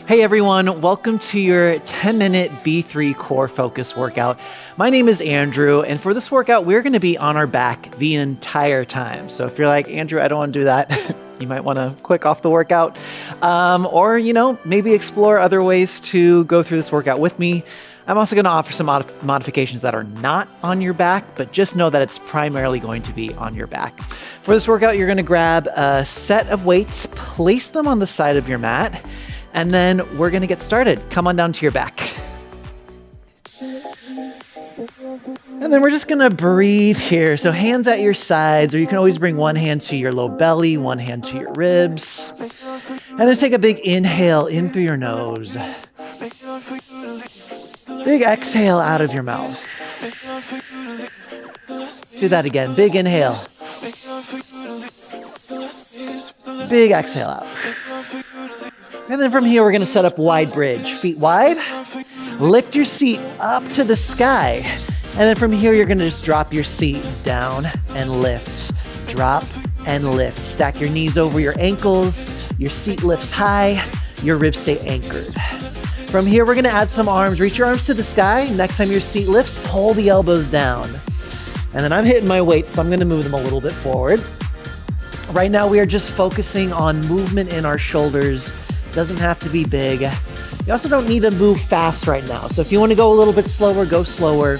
Hey everyone, welcome to your 10-minute B3 core focus workout. My name is Andrew, and for this workout, we're gonna be on our back the entire time. So if you're like, Andrew, I don't wanna do that, you might wanna click off the workout. Or, maybe explore other ways to go through this workout with me. I'm also gonna offer some modifications that are not on your back, but just know that it's primarily going to be on your back. For this workout, you're gonna grab a set of weights, place them on the side of your mat, and then we're gonna get started. Come on down to your back. And then we're just gonna breathe here. So hands at your sides, or you can always bring one hand to your low belly, one hand to your ribs. And then take a big inhale in through your nose. Big exhale out of your mouth. Let's do that again. Big inhale. Big exhale out. And then from here, we're gonna set up wide bridge. Feet wide, lift your seat up to the sky. And then from here, you're gonna just drop your seat down and lift. Drop and lift. Stack your knees over your ankles. Your seat lifts high. Your ribs stay anchored. From here, we're gonna add some arms. Reach your arms to the sky. Next time your seat lifts, pull the elbows down. And then I'm hitting my weight, so I'm gonna move them a little bit forward. Right now, we are just focusing on movement in our shoulders. Doesn't have to be big. You also don't need to move fast right now. So if you want to go a little bit slower, go slower.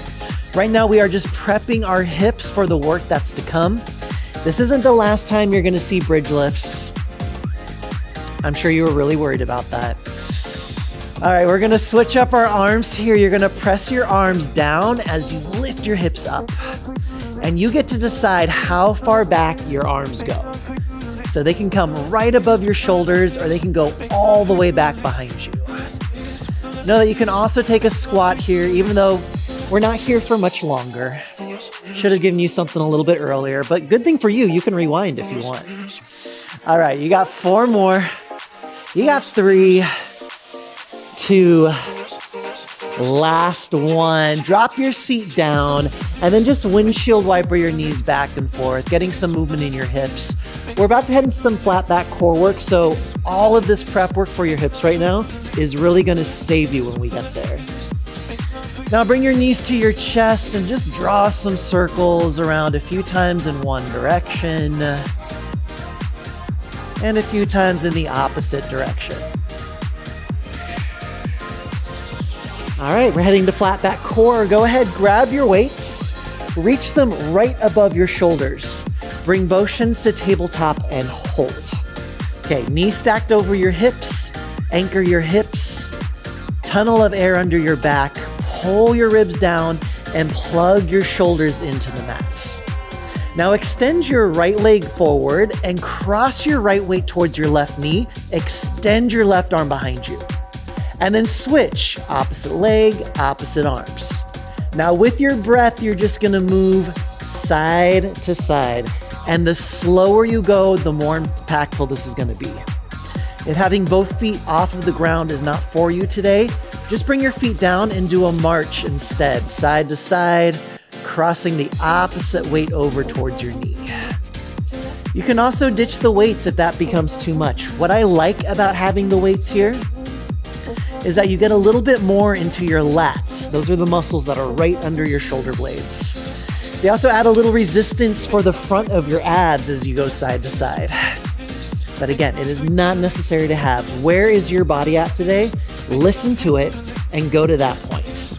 Right now, we are just prepping our hips for the work that's to come. This isn't the last time you're going to see bridge lifts. I'm sure you were really worried about that. All right, we're going to switch up our arms here. You're going to press your arms down as you lift your hips up. And you get to decide how far back your arms go. So they can come right above your shoulders, or they can go all the way back behind you. Know that you can also take a squat here, even though we're not here for much longer. Should have given you something a little bit earlier, but good thing for you, you can rewind if you want. All right, you got 4 more. You got 3, 2, last one. Drop your seat down and then just windshield wiper your knees back and forth, getting some movement in your hips. We're about to head into some flat back core work, so all of this prep work for your hips right now is really gonna save you when we get there. Now bring your knees to your chest and just draw some circles around a few times in one direction and a few times in the opposite direction. All right, we're heading to flat back core. Go ahead, grab your weights, reach them right above your shoulders. Bring both shins to tabletop and hold. Okay, knees stacked over your hips, anchor your hips, tunnel of air under your back, pull your ribs down, and plug your shoulders into the mat. Now extend your right leg forward and cross your right weight towards your left knee. Extend your left arm behind you. And then switch, opposite leg, opposite arms. Now with your breath, you're just gonna move side to side. And the slower you go, the more impactful this is gonna be. If having both feet off of the ground is not for you today, just bring your feet down and do a march instead, side to side, crossing the opposite weight over towards your knee. You can also ditch the weights if that becomes too much. What I like about having the weights here is that you get a little bit more into your lats. Those are the muscles that are right under your shoulder blades. They also add a little resistance for the front of your abs as you go side to side. But again, it is not necessary to have. Where is your body at today? Listen to it and go to that point.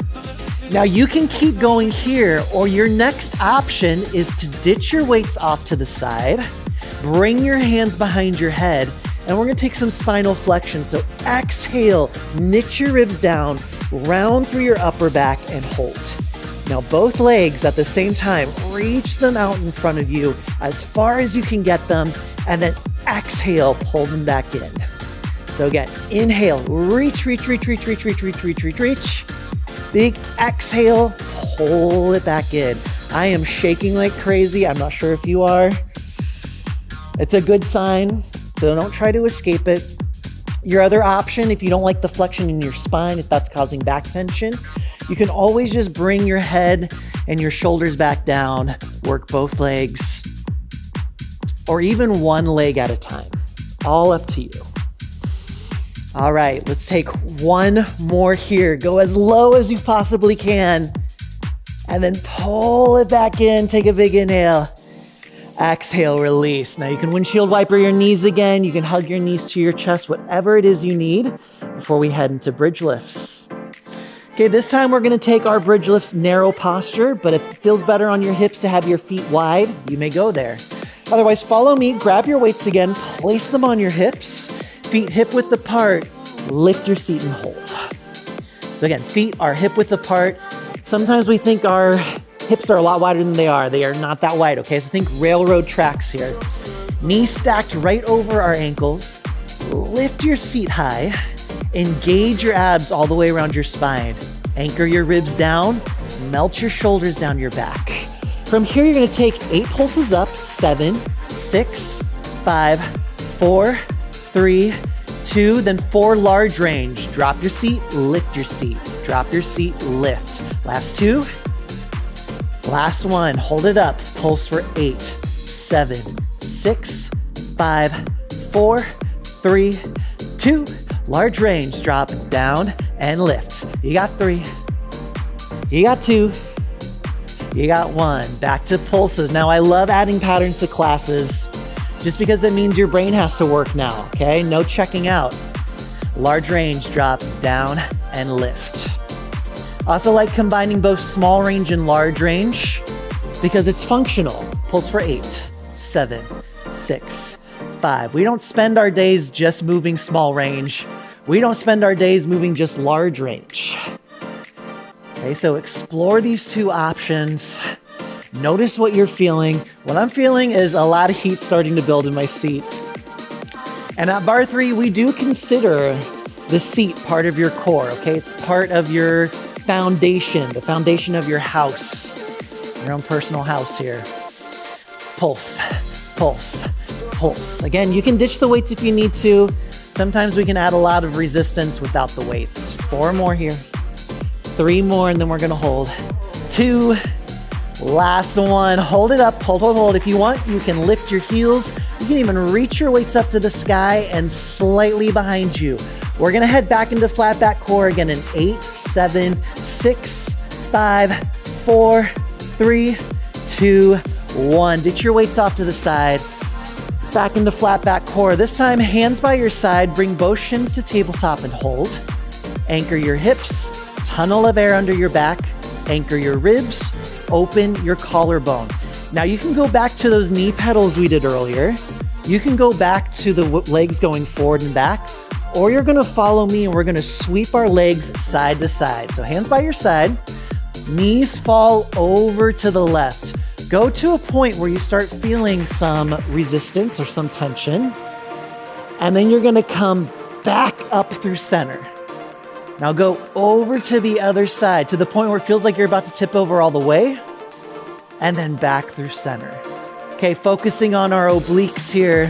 Now you can keep going here, or your next option is to ditch your weights off to the side, bring your hands behind your head, and we're gonna take some spinal flexion. So exhale, knit your ribs down, round through your upper back and hold. Now both legs at the same time, reach them out in front of you as far as you can get them, and then exhale, pull them back in. So again, inhale, reach, reach, reach, reach, reach, reach, reach, reach, reach, reach. Big exhale, pull it back in. I am shaking like crazy. I'm not sure if you are. It's a good sign. So don't try to escape it. Your other option, if you don't like the flexion in your spine, if that's causing back tension, you can always just bring your head and your shoulders back down, work both legs, or even one leg at a time. All up to you. All right, let's take one more here. Go as low as you possibly can. And then pull it back in. Take a big inhale. Exhale, release. Now you can windshield wiper your knees again. You can hug your knees to your chest, whatever it is you need before we head into bridge lifts. Okay, this time we're gonna take our bridge lifts narrow posture, but if it feels better on your hips to have your feet wide, you may go there. Otherwise, follow me, grab your weights again, place them on your hips, feet hip width apart, lift your seat and hold. So again, feet are hip width apart. Sometimes we think our hips are a lot wider than they are. They are not that wide, okay? So think railroad tracks here. Knees stacked right over our ankles. Lift your seat high. Engage your abs all the way around your spine. Anchor your ribs down. Melt your shoulders down your back. From here, you're gonna take 8 pulses up. 7, 6, 5, 4, 3, 2, then 4 large range. Drop your seat, lift your seat. Drop your seat, lift. Last 2. Last 1, hold it up. Pulse for 8, 7, 6, 5, 4, 3, 2. Large range, drop down and lift. You got 3. You got 2. You got 1. Back to pulses. Now I love adding patterns to classes just because it means your brain has to work now, okay? No checking out. Large range, drop down and lift. Also like combining both small range and large range because it's functional. Pulse for 8, 7, 6, 5. We don't spend our days just moving small range. We don't spend our days moving just large range. Okay, so explore these 2 options. Notice what you're feeling. What I'm feeling is a lot of heat starting to build in my seat. And at bar 3, we do consider the seat part of your core, okay? It's part of your foundation, the foundation of your house, your own personal house here. Pulse, pulse, pulse. Again, you can ditch the weights if you need to. Sometimes we can add a lot of resistance without the weights. 4 more here. 3 more, and then we're gonna hold. 2, last 1. Hold it up, hold, hold, hold. If you want, you can lift your heels. You can even reach your weights up to the sky and slightly behind you. We're gonna head back into flat back core again in 8, 7, 6, 5, 4, 3, 2, 1. Ditch your weights off to the side. Back into flat back core. This time, hands by your side. Bring both shins to tabletop and hold. Anchor your hips. Tunnel of air under your back. Anchor your ribs. Open your collarbone. Now you can go back to those knee pedals we did earlier. You can go back to the legs going forward and back, or you're gonna follow me and we're gonna sweep our legs side to side. So hands by your side, knees fall over to the left. Go to a point where you start feeling some resistance or some tension, and then you're gonna come back up through center. Now go over to the other side, to the point where it feels like you're about to tip over all the way, and then back through center. Okay, focusing on our obliques here.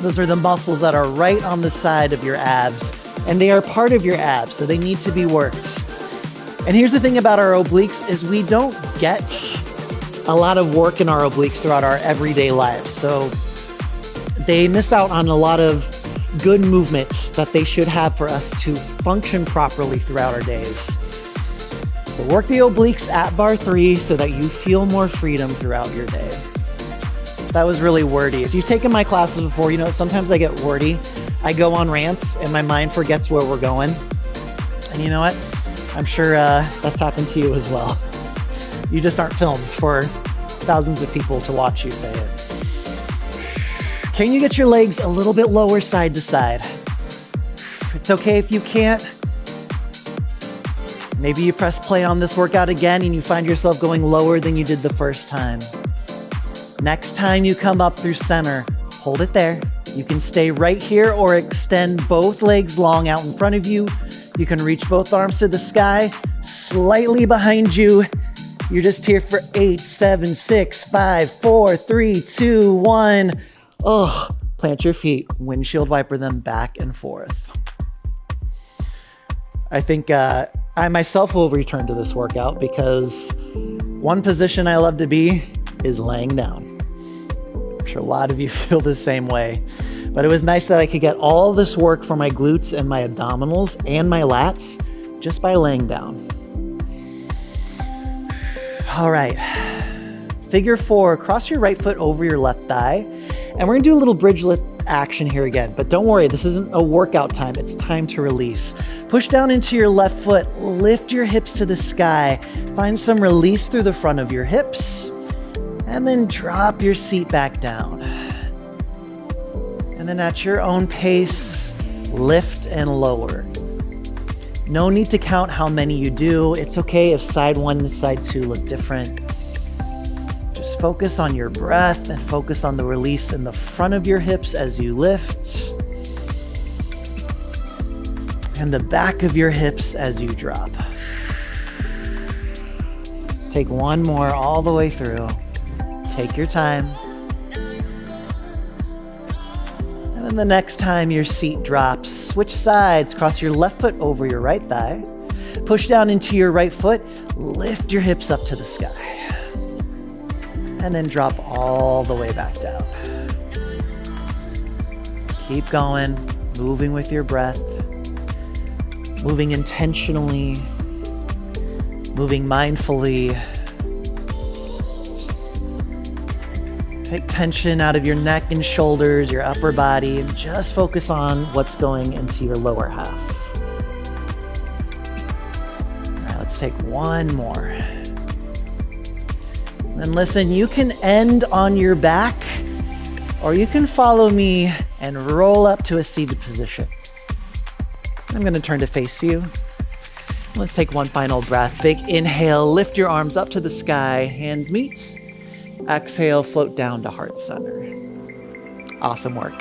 Those are the muscles that are right on the side of your abs, and they are part of your abs, so they need to be worked. And here's the thing about our obliques is we don't get a lot of work in our obliques throughout our everyday lives. So they miss out on a lot of good movements that they should have for us to function properly throughout our days. So work the obliques at bar 3 so that you feel more freedom throughout your day. That was really wordy. If you've taken my classes before, you know, sometimes I get wordy. I go on rants and my mind forgets where we're going. And you know what? I'm sure that's happened to you as well. You just aren't filmed for thousands of people to watch you say it. Can you get your legs a little bit lower side to side? It's okay if you can't. Maybe you press play on this workout again and you find yourself going lower than you did the first time. Next time you come up through center, hold it there. You can stay right here or extend both legs long out in front of you. You can reach both arms to the sky, slightly behind you. You're just here for 8, 7, 6, 5, 4, 3, 2, 1. Oh, plant your feet, windshield wiper them back and forth. I think I myself will return to this workout because one position I love to be is laying down. I'm sure a lot of you feel the same way. But it was nice that I could get all this work for my glutes and my abdominals and my lats just by laying down. All right, figure 4, cross your right foot over your left thigh, and we're gonna do a little bridge lift action here again, but don't worry, this isn't a workout time, it's time to release. Push down into your left foot, lift your hips to the sky, find some release through the front of your hips, and then drop your seat back down. And then at your own pace, lift and lower. No need to count how many you do. It's okay if side 1 and side 2 look different. Just focus on your breath and focus on the release in the front of your hips as you lift, and the back of your hips as you drop. Take one more all the way through. Take your time. And then the next time your seat drops, switch sides, cross your left foot over your right thigh, push down into your right foot, lift your hips up to the sky, and then drop all the way back down. Keep going, moving with your breath, moving intentionally, moving mindfully. Take tension out of your neck and shoulders, your upper body, and just focus on what's going into your lower half. All right, let's take one more. And listen, you can end on your back, or you can follow me and roll up to a seated position. I'm gonna turn to face you. Let's take one final breath. Big inhale, lift your arms up to the sky, hands meet. Exhale, float down to heart center. Awesome work.